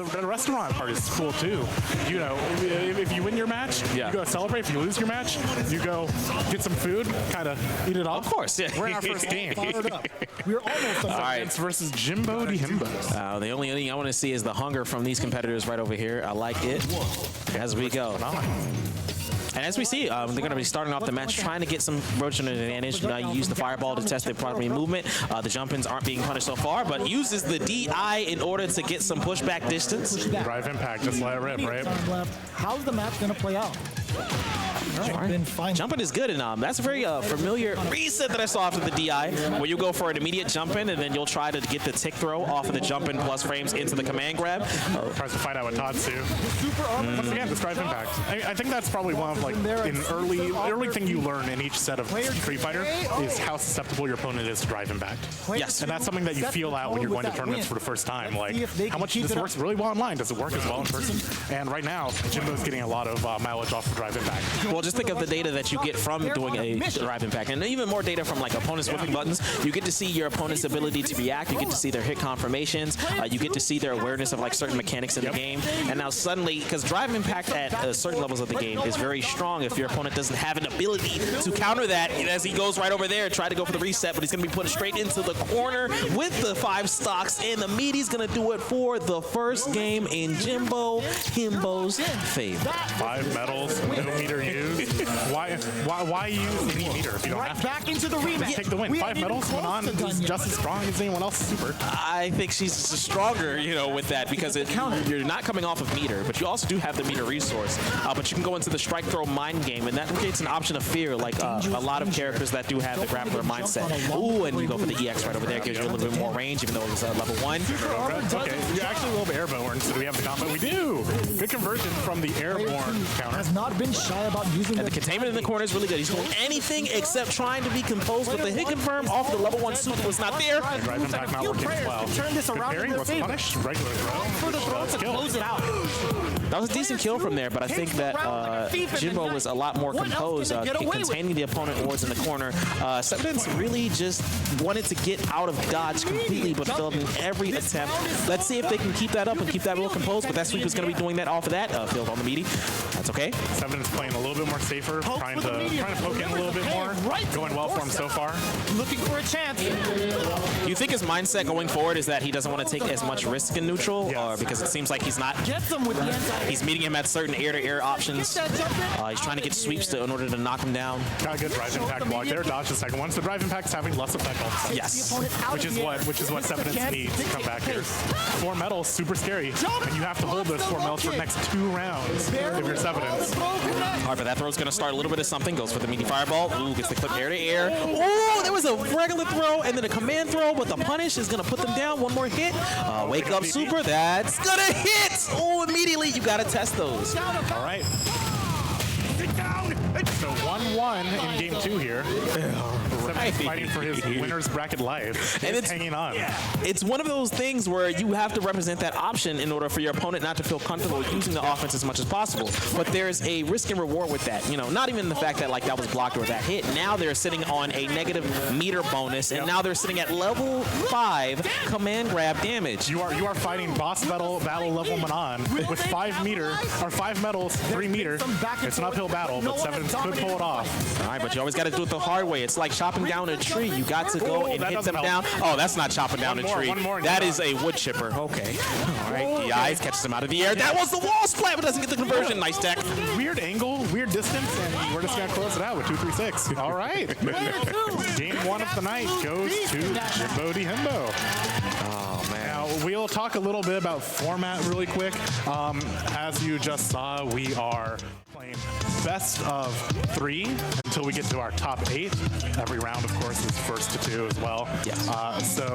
the restaurant part is cool too. You know, if you win your match, you go celebrate. If you lose your match, you go get some food, kind of eat it off. Of course, yeah. We're in our first game. Fired up. We're almost All right. It's versus Jimbo to Himbo. The only thing I want to see is the hunger from these competitors right over here. I like it. As we go. And as we see, they're going to be starting off the match trying to get some roach advantage. You use the fireball to test their property movement. The jump-ins aren't being punished so far, but uses the DI in order to get some pushback distance. Drive impact, just let it rip, right? How's the map going to play out? Jumping is good, and that's a very familiar reset that I saw after the DI, where you go for an immediate jump-in, and then you'll try to get the tick throw off of the jump-in plus frames into the command grab. Tries to fight out with Todd's too. Once again, this drive impact. I think that's probably one of, like, an early thing you learn in each set of Street Fighter is how susceptible your opponent is to drive impact. Yes. And that's something that you feel out when you're going to tournaments for the first time. Like, how much this works really well online? Does it work as well in person? And right now, Jimbo's getting a lot of mileage off the drive impact. Well, just think of the data that you get from doing a drive impact, and even more data from like opponents whipping buttons. You get to see your opponent's ability to react. You get to see their hit confirmations. You get to see their awareness of like certain mechanics in the game. And now suddenly, because drive impact at certain levels of the game is very strong, if your opponent doesn't have an ability to counter that, as he goes right over there, try to go for the reset, but he's going to be put straight into the corner with the 5 stocks, and the meaty's going to do it for the first game in Jimbo Himbo's favor. 5 medals, no meter used. Why use the meter if you don't have to? Back into the rematch. Take the win. 5 medals. Manon is just as strong as anyone else. Super. I think she's stronger, you know, with that, because you're not coming off of meter, but you also do have the meter resource. But you can go into the strike throw mind game, and that creates an option of fear, like a lot of characters that do have the grappler mindset. Ooh, and you go for the EX right over there, gives you a little bit more range, even though it was level 1. Okay, you actually love airborne, so do we have the combo? We do! Good conversion from the airborne counter. Has not been shy about using and the containment in the corner is really good. He's doing anything except trying to be composed, but the hit confirm off the level 1 super was not there. Drive impact not working as well. Turn this around in their favor. Punished. Regular throw. For the throw to close it out. That was a decent kill from there, but I think that Jimbo was a lot more composed, containing the opponent wards in the corner. Cevidence really just wanted to get out of dodge completely, but failed in every attempt. Let's see if they can keep that up and keep that real composed, but that sweep is going to be doing that off of that. Failed on the meaty. That's okay. Cevidence playing a little bit more safer, trying to poke in a little bit more. Going well for him so far. Looking for a chance. You think his mindset going forward is that he doesn't want to take as much risk in neutral, or because it seems like he's not. Gets him with the He's meeting him at certain air-to-air options. He's trying to get sweeps in order to knock him down. Got a good drive impact block there. Dodge the second one. So drive impact's having less effect on the Yes. Which is what Cevidence needs to come back here. 4 medals, super scary. And you have to hold those 4 medals for the next 2 rounds if you're Cevidence. All right, but that throw's going to start a little bit of something. Goes for the meaty fireball. Ooh, gets the clip air-to-air. Ooh, there was a regular throw and then a command throw, but the punish is going to put them down. One more hit. Wake up super. That's going to hit. Oh, immediately. You got to test those. All right. So 1-1 in game 2 here. Right. Fighting for his winner's bracket life. And it's hanging on. It's one of those things where you have to represent that option in order for your opponent not to feel comfortable using the offense as much as possible. But there's a risk and reward with that. You know, not even the fact that like that was blocked or that hit. Now they're sitting on a negative meter bonus, and now they're sitting at level 5 command grab damage. You are fighting boss battle level Manon with 5 meter or 5 medals, 3 meter. It's an uphill battle, but Cevidence could pull it off. All right, but you always got to do it the hard way. It's like chopping down a tree. You got to go and hit them down. Oh, that's not chopping down a tree. That is a wood chipper. Okay. All right, the eyes catches him out of the air. That was the wall splat, but doesn't get the conversion. Nice deck. Weird angle, weird distance, and we're just going to close it out with 2-3-6. All right. Game 1 of the night goes to Jimbo to Himbo. Oh, man. Now, we'll talk a little bit about format really quick. As you just saw, we are playing best of 3 until we get to our top 8. Every round, of course, is first to 2 as well. Yes. So